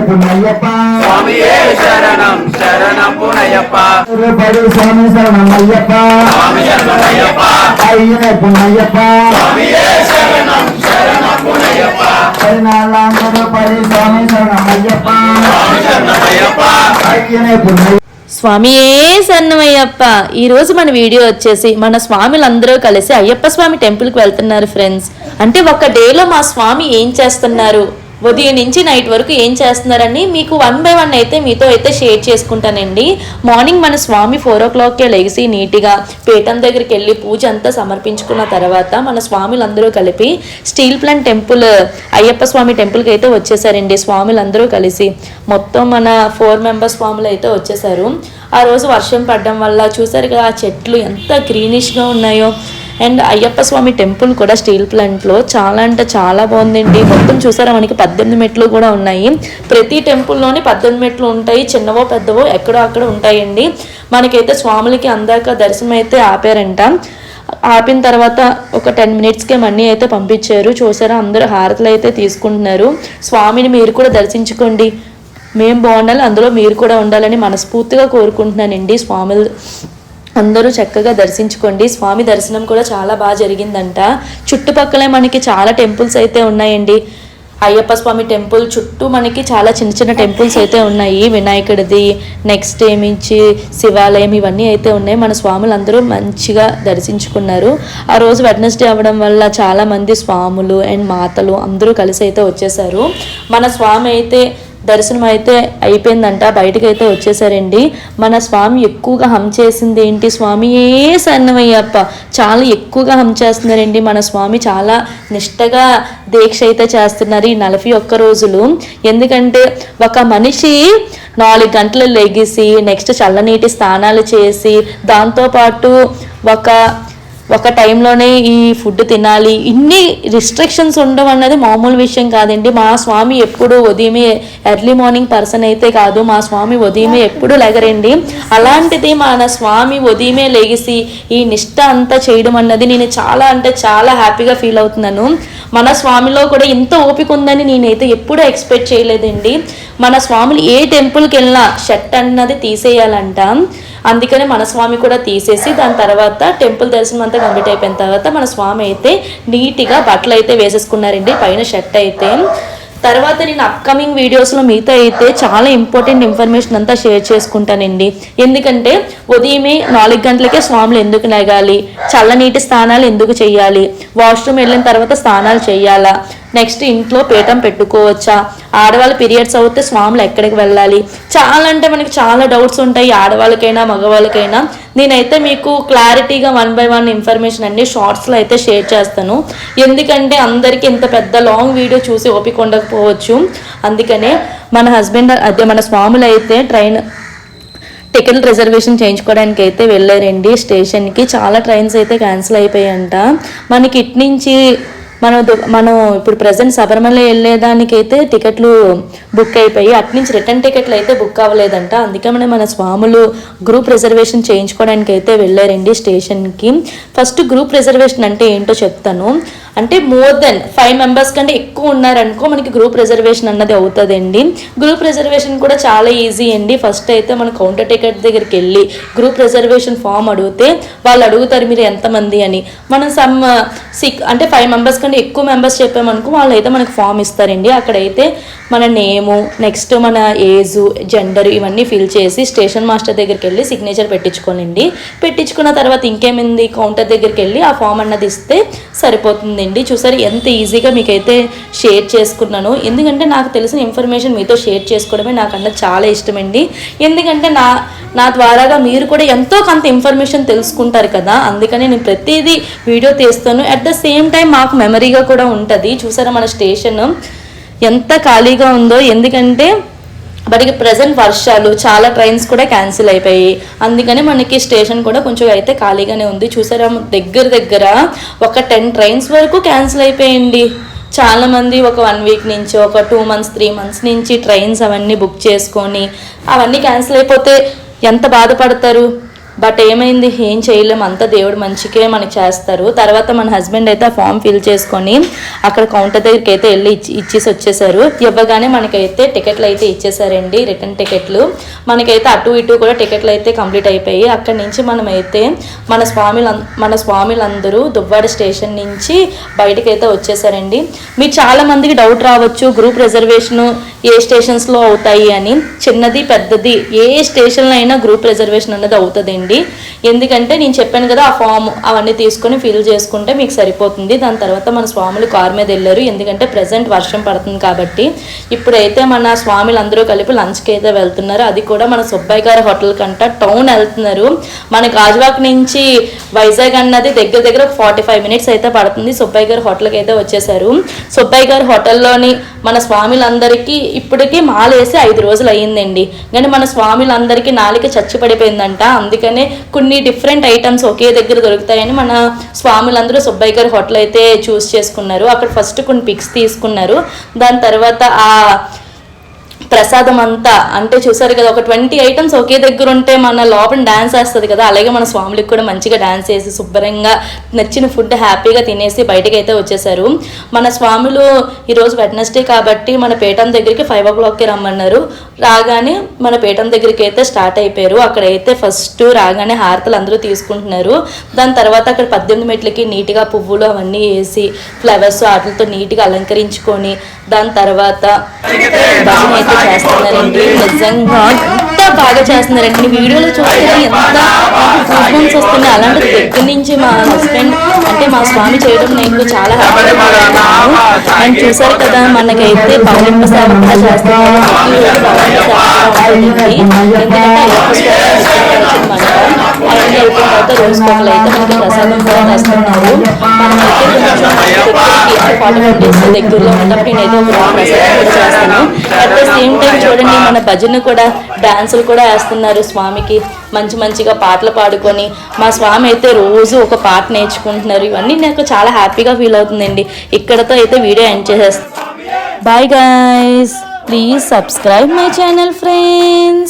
పుణయ్యప్ప స్వామియే శరణం శరణం పుణయ్యప్ప పడి స్వామి శరణం అయ్యప్ప స్వామి శరణమయ్యప్ప అయ్యనే పుణయ్యప్ప స్వామియే శరణం శరణం పుణయ్యప్ప పడినాళ్ళందరూ పడి స్వామి శరణం అయ్యప్ప స్వామి శరణమయ్యప్ప అయ్యనే పుణయ్య స్వామియే సన్నమయ్యప్ప. ఈరోజు మన వీడియో వచ్చేసి మన స్వాములందరూ కలిసి అయ్యప్ప స్వామి టెంపుల్కి వెళ్తున్నారు ఫ్రెండ్స్. అంటే ఒక డేలో మా స్వామి ఏం చేస్తున్నారు, ఉదయం నుంచి నైట్ వరకు ఏం చేస్తున్నారని మీకు 1 by 1 అయితే మీతో అయితే షేర్ చేసుకుంటానండి. మార్నింగ్ మన స్వామి 4 o'clockకే లెగిసి నీట్గా పీఠం దగ్గరికి వెళ్ళి పూజ అంతా సమర్పించుకున్న తర్వాత మన స్వాములందరూ కలిపి స్టీల్ ప్లాంట్ టెంపుల్ అయ్యప్ప స్వామి టెంపుల్కి అయితే వచ్చేసారండి. స్వాములందరూ కలిసి మొత్తం మన 4 members స్వాములు అయితే వచ్చేసారు. ఆ రోజు వర్షం పడడం వల్ల చూసారు కదా ఆ చెట్లు ఎంత గ్రీనిష్గా ఉన్నాయో. అండ్ అయ్యప్ప స్వామి టెంపుల్ కూడా స్టీల్ ప్లాంట్లో చాలా అంటే చాలా బాగుందండి. మొత్తం చూసారా మనకి 18 మెట్లు కూడా ఉన్నాయి. ప్రతి టెంపుల్లోని 18 మెట్లు ఉంటాయి, చిన్నవో పెద్దవో ఎక్కడో అక్కడ ఉంటాయండి. మనకైతే స్వాములకి అందాక దర్శనం అయితే ఆపారంట. ఆపిన తర్వాత ఒక 10 minutesకే మనీ అయితే పంపించారు. చూసారా అందరూ హారతులు అయితే తీసుకుంటున్నారు. స్వామిని మీరు కూడా దర్శించుకోండి, మేము బాగుండాలి, అందులో మీరు కూడా ఉండాలని మనస్ఫూర్తిగా కోరుకుంటున్నానండి. స్వాములు అందరూ చక్కగా దర్శించుకోండి. స్వామి దర్శనం కూడా చాలా బాగా జరిగిందంట. చుట్టుపక్కలే మనకి చాలా టెంపుల్స్ అయితే ఉన్నాయండి. అయ్యప్ప స్వామి టెంపుల్ చుట్టూ మనకి చాలా చిన్న చిన్న టెంపుల్స్ అయితే ఉన్నాయి. వినాయకుడిది, నెక్స్ట్ ఏమించి శివాలయం, ఇవన్నీ అయితే ఉన్నాయి. మన స్వాములు అందరూ మంచిగా దర్శించుకున్నారు. ఆ రోజు వెడ్నెస్డే అవ్వడం వల్ల చాలామంది స్వాములు అండ్ మాతలు అందరూ కలిసి అయితే వచ్చేసారు. మన స్వామి అయితే దర్శనం అయితే అయిపోయిందంట, బయటకు అయితే వచ్చేసారండి. మన స్వామి ఎక్కువగా హమ్ చేసింది ఏంటి, స్వామి ఏ సన్నమయ్యప్ప చాలా ఎక్కువగా హమ్ చేస్తున్నారండి. మన స్వామి చాలా నిష్టగా దీక్ష అయితే చేస్తున్నారు ఈ 41 రోజులు. ఎందుకంటే ఒక మనిషి 4 గంటలు లెగిసి నెక్స్ట్ చల్లనీటి స్నానాలు చేసి దాంతోపాటు ఒక టైంలోనే ఈ ఫుడ్ తినాలి, ఇన్ని రిస్ట్రిక్షన్స్ ఉండడం అన్నది మామూలు విషయం కాదండి. మా స్వామి ఎప్పుడు ఉదయమే ఎర్లీ మార్నింగ్ పర్సన్ అయితే కాదు, మా స్వామి ఉదయమే ఎప్పుడు లెగరండి. అలాంటిది మన స్వామి ఉదయమే లెగిసి ఈ నిష్ట అంతా చేయడం అన్నది నేను చాలా అంటే చాలా హ్యాపీగా ఫీల్ అవుతున్నాను. మన స్వామిలో కూడా ఇంత ఓపిక ఉందని నేనైతే ఎప్పుడూ ఎక్స్పెక్ట్ చేయలేదండి. మన స్వామిని ఏ టెంపుల్కి వెళ్ళినా షర్ట్ అన్నది తీసేయాలంట. అందుకనే మన స్వామి కూడా తీసేసి దాని తర్వాత టెంపుల్ దర్శనం అంతా కంప్లీట్ అయిపోయిన తర్వాత మన స్వామి అయితే నీట్గా బట్టలు అయితే వేసేసుకున్నారండి, పైన షర్ట్ అయితే. తర్వాత నేను అప్కమింగ్ వీడియోస్లో మీతో అయితే చాలా ఇంపార్టెంట్ ఇన్ఫర్మేషన్ అంతా షేర్ చేసుకుంటానండి. ఎందుకంటే ఉదయమే 4 గంటలకే స్వాములు ఎందుకు లెగాలి, చల్లనీటి స్నానాలు ఎందుకు చేయాలి, వాష్రూమ్ వెళ్ళిన తర్వాత స్నానాలు చేయాలా, నెక్స్ట్ ఇంట్లో పీఠం పెట్టుకోవచ్చా, ఆడవాళ్ళ పీరియడ్స్ అవుతే స్వాములు ఎక్కడికి వెళ్ళాలి, చాలా అంటే మనకి చాలా డౌట్స్ ఉంటాయి ఆడవాళ్ళకైనా మగవాళ్ళకైనా. నేనైతే మీకు క్లారిటీగా 1 by 1 ఇన్ఫర్మేషన్ అన్ని షార్ట్స్లో అయితే షేర్ చేస్తాను. ఎందుకంటే అందరికీ ఇంత పెద్ద లాంగ్ వీడియో చూసి ఓపిక ఉండకపోవచ్చు. అందుకనే మన హస్బెండ్ అదే మన స్వాములు అయితే టికెట్ రిజర్వేషన్ చేయించుకోవడానికి అయితే వెళ్ళారండి స్టేషన్కి. చాలా ట్రైన్స్ అయితే క్యాన్సిల్ అయిపోయాయంట. మనకి ఇటు నుంచి మనం ఇప్పుడు ప్రజెంట్ శబరిమల వెళ్ళేదానికైతే టికెట్లు బుక్ అయిపోయి అట్నుంచి రిటర్న్ టికెట్లు అయితే బుక్ అవ్వలేదంట. అందుకే మన స్వాములు గ్రూప్ రిజర్వేషన్ చేయించుకోవడానికి అయితే వెళ్ళారండి స్టేషన్కి. ఫస్ట్ గ్రూప్ రిజర్వేషన్ అంటే ఏంటో చెప్తాను. అంటే మోర్ దెన్ 5 members కంటే ఎక్కువ ఉన్నారనుకో మనకి గ్రూప్ రిజర్వేషన్ అన్నది అవుతుందండి. గ్రూప్ రిజర్వేషన్ కూడా చాలా ఈజీ అండి. ఫస్ట్ అయితే మన కౌంటర్ టికెట్ దగ్గరికి వెళ్ళి గ్రూప్ రిజర్వేషన్ ఫామ్ అడిగితే వాళ్ళు అడుగుతారు మీరు ఎంతమంది అని. మనం అంటే 5 members కంటే ఎక్కువ మెంబర్స్ చెప్పామనుకో వాళ్ళు అయితే మనకు ఫామ్ ఇస్తారండి. అక్కడైతే మన నేము, నెక్స్ట్ మన ఏజు, జెండర్ ఇవన్నీ ఫిల్ చేసి స్టేషన్ మాస్టర్ దగ్గరికి వెళ్ళి సిగ్నేచర్ పెట్టించుకోనండి. పెట్టించుకున్న తర్వాత ఇంకేమైంది కౌంటర్ దగ్గరికి వెళ్ళి ఆ ఫామ్ అన్నది ఇస్తే సరిపోతుంది. చూసారు ఎంత ఈజీగా మీకైతే షేర్ చేసుకున్నాను. ఎందుకంటే నాకు తెలిసిన ఇన్ఫర్మేషన్ మీతో షేర్ చేసుకోవడమే నాకన్నా చాలా ఇష్టమండి. ఎందుకంటే నా ద్వారాగా మీరు కూడా ఎంతో కొంత ఇన్ఫర్మేషన్ తెలుసుకుంటారు కదా, అందుకని నేను ప్రతిదీ వీడియో తీస్తాను. అట్ ద సేమ్ టైం మాకు మెమరీగా కూడా ఉంటుంది. చూసారా మన స్టేషన్ ఎంత ఖాళీగా ఉందో. ఎందుకంటే బట్ ప్రజెంట్ వర్షాలు చాలా ట్రైన్స్ కూడా క్యాన్సిల్ అయిపోయాయి. అందుకని మనకి స్టేషన్ కూడా కొంచెం అయితే ఖాళీగానే ఉంది. చూసారా దగ్గర ఒక 10 trains వరకు క్యాన్సిల్ అయిపోయింది. చాలామంది ఒక 1 week నుంచి ఒక 2 months 3 months నుంచి ట్రైన్స్ అవన్నీ బుక్ చేసుకొని అవన్నీ క్యాన్సిల్ అయిపోతే ఎంత బాధపడతారు. బట్ ఏమైంది, ఏం చేయలేము, అంతా దేవుడు మంచికే మనకి చేస్తారు. తర్వాత మన హస్బెండ్ అయితే ఆ ఫామ్ ఫిల్ చేసుకొని అక్కడ కౌంటర్ దగ్గరికి అయితే వెళ్ళి ఇచ్చేసి వచ్చేసారు. ఇవ్వగానే మనకైతే టికెట్లు అయితే ఇచ్చేసారండి, రిటర్న్ టికెట్లు. మనకైతే అటు ఇటు కూడా టికెట్లు అయితే కంప్లీట్ అయిపోయి అక్కడి నుంచి మనమైతే మన స్వామిలందరూ దువ్వాడ స్టేషన్ నుంచి బయటకు అయితే వచ్చేసారండి. మీరు చాలా మందికి డౌట్ రావచ్చు, గ్రూప్ రిజర్వేషన్ ఏ స్టేషన్స్లో అవుతాయి అని. చిన్నది పెద్దది ఏ స్టేషన్లో అయినా గ్రూప్ రిజర్వేషన్ అనేది అవుతుందండి. ఎందుకంటే నేను చెప్పాను కదా, ఆ ఫామ్ అవన్నీ తీసుకొని ఫిల్ చేసుకుంటే మీకు సరిపోతుంది. దాని తర్వాత మన స్వాములు కార్ మీద వెళ్ళారు, ఎందుకంటే ప్రజెంట్ వర్షం పడుతుంది కాబట్టి. ఇప్పుడైతే మన స్వాములు అందరూ కలిపి లంచ్కి అయితే వెళ్తున్నారు. అది కూడా మన సుబ్బయ్య గారి హోటల్ కంట టౌన్ వెళ్తున్నారు. మన గాజువాక నుంచి వైజాగ్ అన్నది దగ్గర దగ్గర 45 మినిట్స్ అయితే పడుతుంది. సుబ్బయ్య గారి హోటల్కి అయితే వచ్చేసారు. సుబ్బయ్య గారి హోటల్లోని మన స్వాములందరికీ ఇప్పటికీ మాలేసి 5 రోజులు అయ్యిందండి. కానీ మన స్వాములందరికీ నాలుక చచ్చి పడిపోయిందంట. అందుకనే కొన్ని డిఫరెంట్ ఐటమ్స్ ఒకే దగ్గర దొరుకుతాయని మన స్వాములందరూ సుబ్బయ్య గారి హోటల్ అయితే చూస్ చేసుకున్నారు. అక్కడ ఫస్ట్ కొన్ని పిక్స్ తీసుకున్నారు. దాని తర్వాత ఆ ప్రసాదం అంతా అంటే చూసారు కదా, ఒక 20 ఐటమ్స్ ఒకే దగ్గర ఉంటే మన లోపల డాన్స్ వేస్తుంది కదా, అలాగే మన స్వాములకు కూడా మంచిగా డాన్స్ వేసి శుభ్రంగా నచ్చిన ఫుడ్ హ్యాపీగా తినేసి బయటకు అయితే వచ్చేసారు. మన స్వాములు ఈరోజు వెడ్నెస్డే కాబట్టి మన పీఠం దగ్గరికి 5 o'clockకి రమ్మన్నారు. రాగానే మన పీఠం దగ్గరికి అయితే స్టార్ట్ అయిపోయారు. అక్కడైతే ఫస్ట్ రాగానే హారతలు అందరూ తీసుకుంటున్నారు. దాని తర్వాత అక్కడ 18 మెట్లకి నీట్గా పువ్వులు అవన్నీ వేసి ఫ్లవర్స్ వాటితో నీట్గా అలంకరించుకొని దాని తర్వాత భజన అయితే చేస్తున్నారండి. నిజంగా ఎంత బాగా చేస్తున్నారండి. వీడియోలో చూస్తే ఎంత పర్ఫార్మెన్స్ వస్తున్నాయి. అలాంటి దగ్గర నుంచి మా హస్బెండ్ అంటే మా స్వామి చేయడం నేను చాలా హ్యాపీగా ఉన్నాను. అండ్ చూసారు కదా, మనకైతే పౌర్ణిమ సేవ కూడా చేస్తున్నారు. ఎందుకంటే అవన్నీ అయిపోయిన తర్వాత రోజు పక్కలు అయితే మనకి ప్రసాదం కూడా చేస్తున్నారు. మనమైతే కొంచెం 45 days దగ్గరలో ఉన్నప్పుడు నేనైతే ఒక ప్రసాదం కూడా చేస్తాను. అట్ ద సేమ్ టైం చూడండి, మన భజన కూడా డాన్సులు కూడా వేస్తున్నారు స్వామికి. మంచిగా పాటలు పాడుకొని మా స్వామి అయితే రోజు ఒక పాట నేర్చుకుంటున్నారు. ఇవన్నీ నాకు చాలా హ్యాపీగా ఫీల్ అవుతుందండి. ఇక్కడతో అయితే వీడియో ఎండ్ చేసేస్తాను. Bye guys, please subscribe my channel friends.